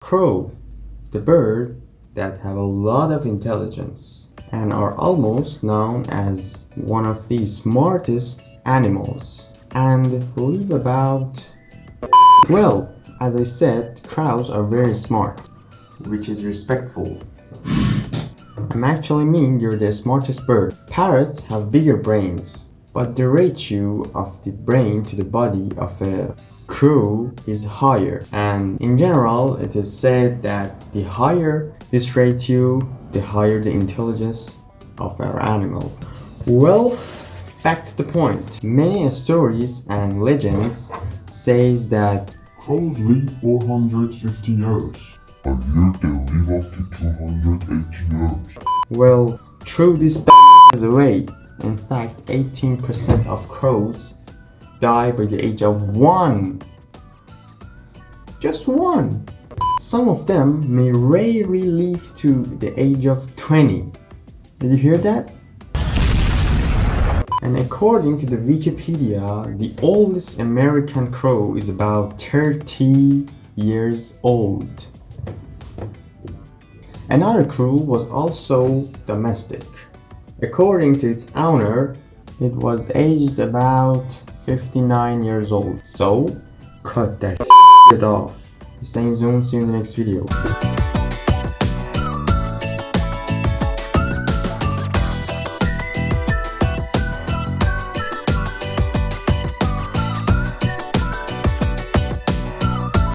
Crow, the bird that have a lot of intelligence and are almost known as one of the smartest animals and live about, well, as I said, crows are very smart, which is respectful. I actually mean you're the smartest bird. Parrots have bigger brains, but the ratio of the brain to the body of a crow is higher, and in general it is said that the higher this ratio, the higher the intelligence of our animal. Well, back to the point. Many stories and legends says that crows live 450 years. A year they live up to 280 years. well, throw this away. In fact, 18% of crows die by the age of 1. Just 1. Some of them may rarely live to the age of 20. Did you hear that? And according to the Wikipedia, the oldest American crow is about 30 years old. Another crow was also domestic. According to its owner, it was aged about 59 years old. So, cut that off. Stay zoomed, see you in the next video.